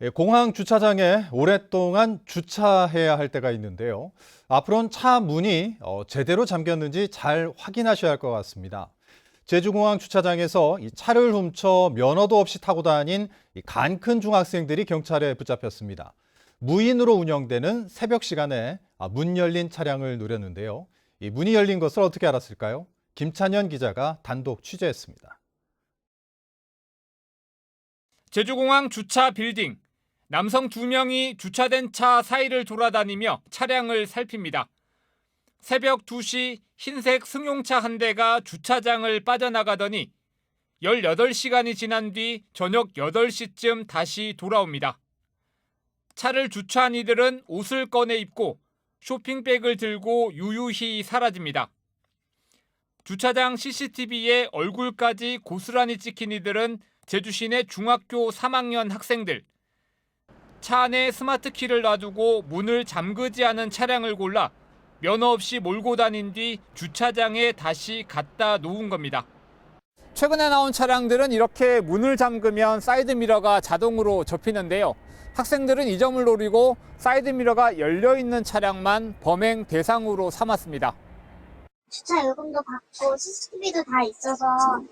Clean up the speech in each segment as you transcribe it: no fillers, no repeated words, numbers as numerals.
공항 주차장에 오랫동안 주차해야 할 때가 있는데요. 앞으로는 차 문이 제대로 잠겼는지 잘 확인하셔야 할 것 같습니다. 제주공항 주차장에서 이 차를 훔쳐 면허도 없이 타고 다닌 간 큰 중학생들이 경찰에 붙잡혔습니다. 무인으로 운영되는 새벽 시간에 문 열린 차량을 노렸는데요. 이 문이 열린 것을 어떻게 알았을까요? 김찬현 기자가 단독 취재했습니다. 제주공항 주차 빌딩. 남성 2명이 주차된 차 사이를 돌아다니며 차량을 살핍니다. 새벽 2시 흰색 승용차 한 대가 주차장을 빠져나가더니 18시간이 지난 뒤 저녁 8시쯤 다시 돌아옵니다. 차를 주차한 이들은 옷을 꺼내 입고 쇼핑백을 들고 유유히 사라집니다. 주차장 CCTV에 얼굴까지 고스란히 찍힌 이들은 제주 시내 중학교 3학년 학생들. 차 안에 스마트키를 놔두고 문을 잠그지 않은 차량을 골라 면허 없이 몰고 다닌 뒤 주차장에 다시 갖다 놓은 겁니다. 최근에 나온 차량들은 이렇게 문을 잠그면 사이드미러가 자동으로 접히는데요. 학생들은 이 점을 노리고 사이드미러가 열려있는 차량만 범행 대상으로 삼았습니다. 주차 요금도 받고 CCTV도 다 있어서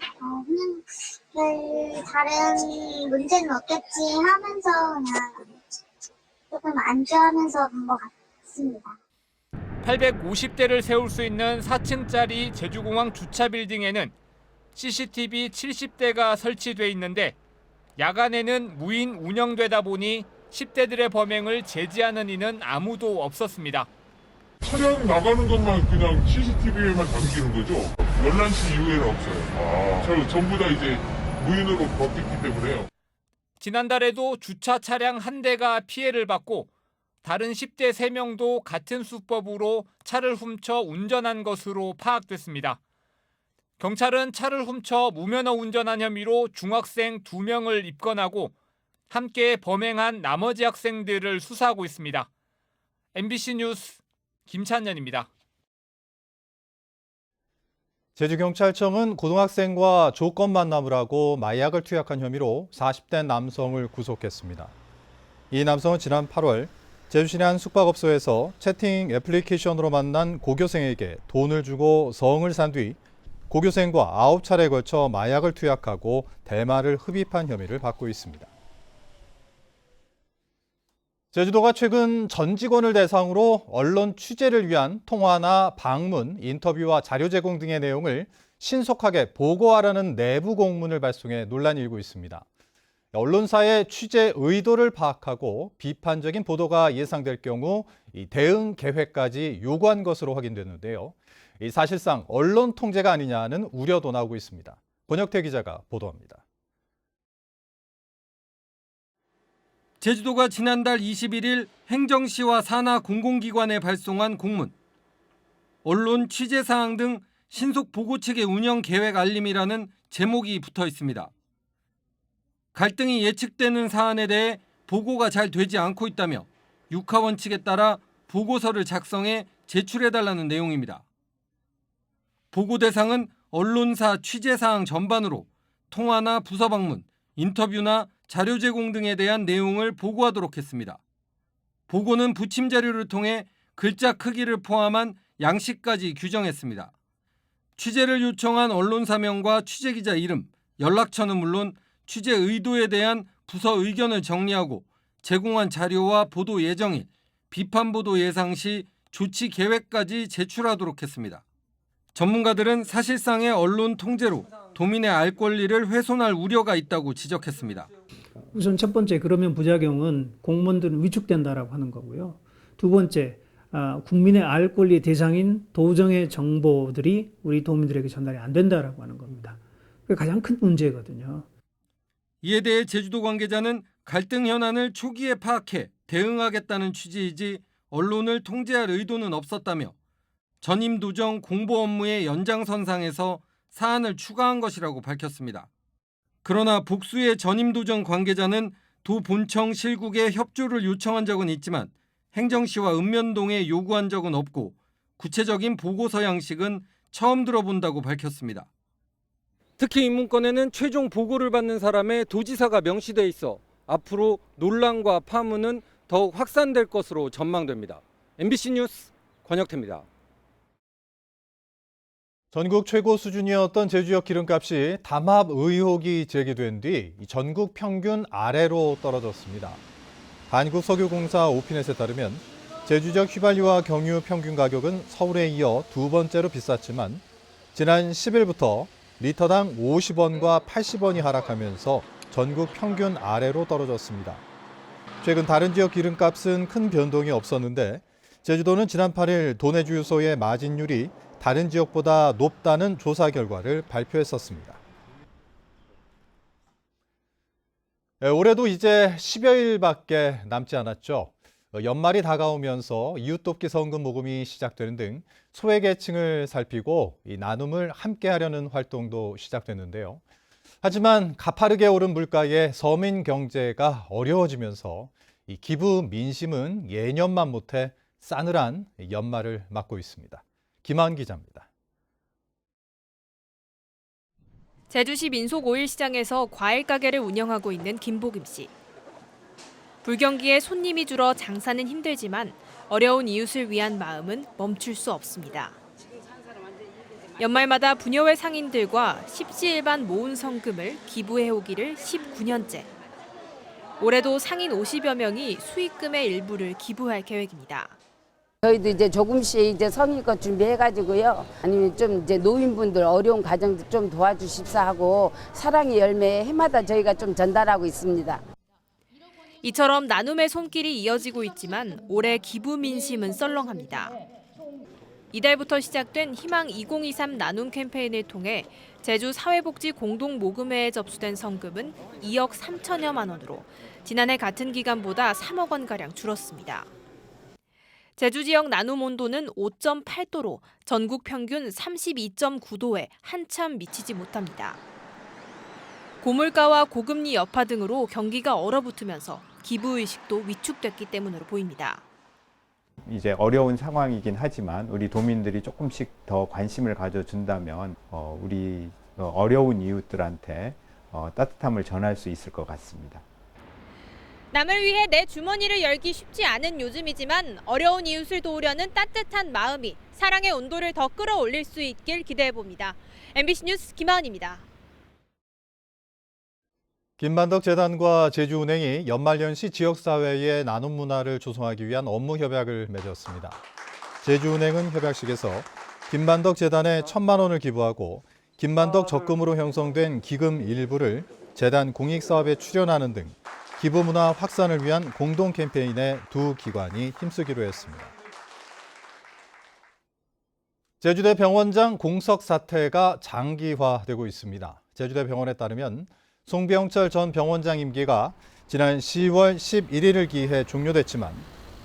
그냥 별 다른 문제는 없겠지 하면서 그냥 조금 안주하면서 간 것 같습니다. 850대를 세울 수 있는 4층짜리 제주공항 주차 빌딩에는 CCTV 70대가 설치돼 있는데 야간에는 무인 운영되다 보니 10대들의 범행을 제지하는 이는 아무도 없었습니다. 차량 나가는 것만 그냥 CCTV에만 담기는 거죠? 11시 이후에는 없어요. 전부 다 이제 무인으로 바뀌기 때문에요. 지난달에도 주차 차량 한 대가 피해를 받고 다른 10대 3명도 같은 수법으로 차를 훔쳐 운전한 것으로 파악됐습니다. 경찰은 차를 훔쳐 무면허 운전한 혐의로 중학생 2명을 입건하고 함께 범행한 나머지 학생들을 수사하고 있습니다. MBC 뉴스 김찬현입니다. 제주경찰청은 고등학생과 조건 만남을 하고 마약을 투약한 혐의로 40대 남성을 구속했습니다. 이 남성은 지난 8월 제주시내 한 숙박업소에서 채팅 애플리케이션으로 만난 고교생에게 돈을 주고 성을 산 뒤 고교생과 9차례에 걸쳐 마약을 투약하고 대마를 흡입한 혐의를 받고 있습니다. 제주도가 최근 전 직원을 대상으로 언론 취재를 위한 통화나 방문, 인터뷰와 자료 제공 등의 내용을 신속하게 보고하라는 내부 공문을 발송해 논란이 일고 있습니다. 언론사의 취재 의도를 파악하고 비판적인 보도가 예상될 경우 대응 계획까지 요구한 것으로 확인됐는데요. 사실상 언론 통제가 아니냐는 우려도 나오고 있습니다. 권혁태 기자가 보도합니다. 제주도가 지난달 21일 행정시와 산하 공공기관에 발송한 공문. 언론 취재사항 등 신속 보고체계 운영 계획 알림이라는 제목이 붙어 있습니다. 갈등이 예측되는 사안에 대해 보고가 잘 되지 않고 있다며 육하원칙에 따라 보고서를 작성해 제출해달라는 내용입니다. 보고 대상은 언론사 취재사항 전반으로 통화나 부서 방문, 인터뷰나 자료 제공 등에 대한 내용을 보고하도록 했습니다. 보고는 부침 자료를 통해 글자 크기를 포함한 양식까지 규정했습니다. 취재를 요청한 언론사명과 취재기자 이름, 연락처는 물론 취재 의도에 대한 부서 의견을 정리하고 제공한 자료와 보도 예정일, 비판 보도 예상 시 조치 계획까지 제출하도록 했습니다. 전문가들은 사실상의 언론 통제로 도민의 알 권리를 훼손할 우려가 있다고 지적했습니다. 우선 첫 번째, 그러면 부작용은 공무원들은 위축된다라고 하는 거고요. 두 번째, 국민의 알 권리 대상인 도정의 정보들이 우리 도민들에게 전달이 안 된다라고 하는 겁니다. 그게 가장 큰 문제거든요. 이에 대해 제주도 관계자는 갈등 현안을 초기에 파악해 대응하겠다는 취지이지 언론을 통제할 의도는 없었다며 전임 도정 공보 업무의 연장선상에서 사안을 추가한 것이라고 밝혔습니다. 그러나 복수의 전임 도정 관계자는 도 본청 실국에 협조를 요청한 적은 있지만 행정시와 읍면동에 요구한 적은 없고 구체적인 보고서 양식은 처음 들어본다고 밝혔습니다. 특히 이 문건에는 최종 보고를 받는 사람의 도지사가 명시돼 있어 앞으로 논란과 파문은 더욱 확산될 것으로 전망됩니다. MBC 뉴스 권혁태입니다. 전국 최고 수준이었던 제주역 기름값이 담합 의혹이 제기된 뒤 전국 평균 아래로 떨어졌습니다. 한국석유공사 오피넷에 따르면 제주적 휘발유와 경유 평균 가격은 서울에 이어 두 번째로 비쌌지만 지난 10일부터 리터당 50원과 80원이 하락하면서 전국 평균 아래로 떨어졌습니다. 최근 다른 지역 기름값은 큰 변동이 없었는데 제주도는 지난 8일 도내 주유소의 마진율이 다른 지역보다 높다는 조사 결과를 발표했었습니다. 올해도 이제 10여일밖에 남지 않았죠. 연말이 다가오면서 이웃돕기 성금 모금이 시작되는 등 소외계층을 살피고 이 나눔을 함께하려는 활동도 시작됐는데요. 하지만 가파르게 오른 물가에 서민 경제가 어려워지면서 이 기부 민심은 예년만 못해 싸늘한 연말을 맞고 있습니다. 김하은 기자입니다. 제주시 민속5일시장에서 과일 가게를 운영하고 있는 김복임 씨. 불경기에 손님이 줄어 장사는 힘들지만 어려운 이웃을 위한 마음은 멈출 수 없습니다. 연말마다 부녀회 상인들과 십시일반 모은 성금을 기부해오기를 19년째. 올해도 상인 50여 명이 수익금의 일부를 기부할 계획입니다. 저희도 이제 조금씩 이제 성의껏 준비해가지고요. 아니면 좀 이제 노인분들 어려운 가정들 좀 도와주십사 하고 사랑의 열매 해마다 저희가 좀 전달하고 있습니다. 이처럼 나눔의 손길이 이어지고 있지만 올해 기부 민심은 썰렁합니다. 이달부터 시작된 희망 2023 나눔 캠페인을 통해 제주 사회복지 공동모금회에 접수된 성금은 2억 3천여만 원으로 지난해 같은 기간보다 3억 원가량 줄었습니다. 제주 지역 나눔 온도는 5.8도로 전국 평균 32.9도에 한참 미치지 못합니다. 고물가와 고금리 여파 등으로 경기가 얼어붙으면서 기부의식도 위축됐기 때문으로 보입니다. 이제 어려운 상황이긴 하지만 우리 도민들이 조금씩 더 관심을 가져준다면 우리 어려운 이웃들한테 따뜻함을 전할 수 있을 것 같습니다. 남을 위해 내 주머니를 열기 쉽지 않은 요즘이지만 어려운 이웃을 도우려는 따뜻한 마음이 사랑의 온도를 더 끌어올릴 수 있길 기대해봅니다. MBC 뉴스 김하은입니다. 김만덕 재단과 제주은행이 연말연시 지역사회의 나눔 문화를 조성하기 위한 업무 협약을 맺었습니다. 제주은행은 협약식에서 김만덕 재단에 1,000만 원을 기부하고 김만덕 적금으로 형성된 기금 일부를 재단 공익사업에 출연하는 등 기부 문화 확산을 위한 공동 캠페인에 두 기관이 힘쓰기로 했습니다. 제주대 병원장 공석 사태가 장기화되고 있습니다. 제주대 병원에 따르면 송병철 전 병원장 임기가 지난 10월 11일을 기해 종료됐지만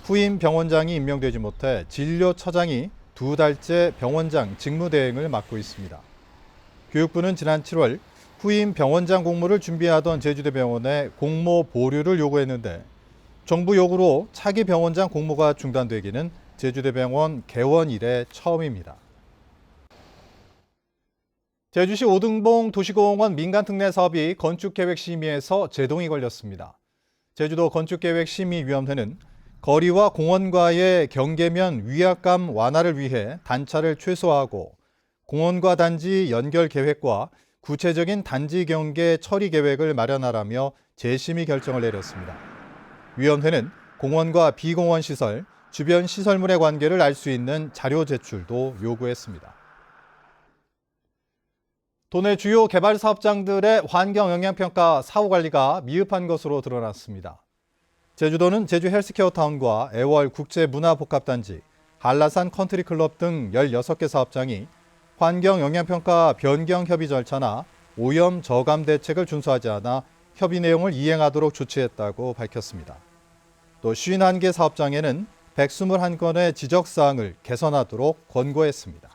후임 병원장이 임명되지 못해 진료처장이 2달째 병원장 직무대행을 맡고 있습니다. 교육부는 지난 7월 후임 병원장 공모를 준비하던 제주대병원에 공모 보류를 요구했는데 정부 요구로 차기 병원장 공모가 중단되기는 제주대병원 개원 이래 처음입니다. 제주시 오등봉 도시공원 민간특례 사업이 건축계획심의에서 제동이 걸렸습니다. 제주도 건축계획심의위원회는 거리와 공원과의 경계면 위압감 완화를 위해 단차를 최소화하고 공원과 단지 연결 계획과 구체적인 단지 경계 처리 계획을 마련하라며 재심의 결정을 내렸습니다. 위원회는 공원과 비공원 시설, 주변 시설물의 관계를 알 수 있는 자료 제출도 요구했습니다. 도내 주요 개발 사업장들의 환경 영향평가 사후 관리가 미흡한 것으로 드러났습니다. 제주도는 제주 헬스케어 타운과 애월 국제문화복합단지, 한라산 컨트리클럽 등 16개 사업장이 환경 영향평가 변경 협의 절차나 오염 저감 대책을 준수하지 않아 협의 내용을 이행하도록 조치했다고 밝혔습니다. 또 51개 사업장에는 121건의 지적사항을 개선하도록 권고했습니다.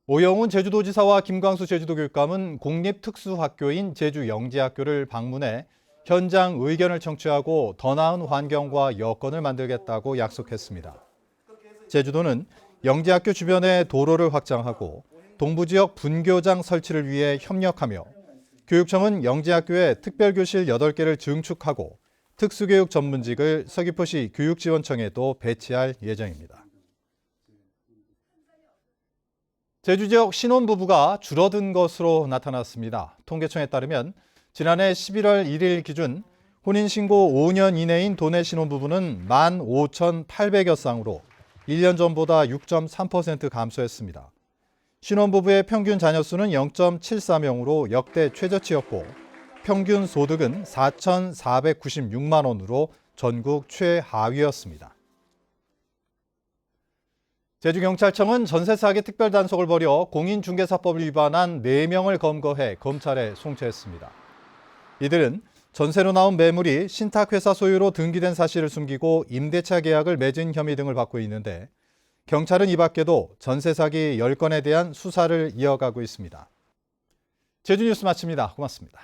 오영훈 제주도지사와 김광수 제주도교육감은 공립특수학교인 제주영재학교를 방문해 현장 의견을 청취하고 더 나은 환경과 여건을 만들겠다고 약속했습니다. 제주도는 영재학교 주변에 도로를 확장하고 동부지역 분교장 설치를 위해 협력하며 교육청은 영지학교에 특별교실 8개를 증축하고 특수교육 전문직을 서귀포시 교육지원청에도 배치할 예정입니다. 제주 지역 신혼부부가 줄어든 것으로 나타났습니다. 통계청에 따르면 지난해 11월 1일 기준 혼인신고 5년 이내인 도내 신혼부부는 15,800여 쌍으로 1년 전보다 6.3% 감소했습니다. 신혼부부의 평균 자녀수는 0.74명으로 역대 최저치였고 평균 소득은 4,496만 원으로 전국 최하위였습니다. 제주경찰청은 전세 사기 특별 단속을 벌여 공인중개사법을 위반한 4명을 검거해 검찰에 송치했습니다. 이들은 전세로 나온 매물이 신탁회사 소유로 등기된 사실을 숨기고 임대차 계약을 맺은 혐의 등을 받고 있는데 경찰은 이 밖에도 전세 사기 10건에 대한 수사를 이어가고 있습니다. 제주 뉴스 마칩니다. 고맙습니다.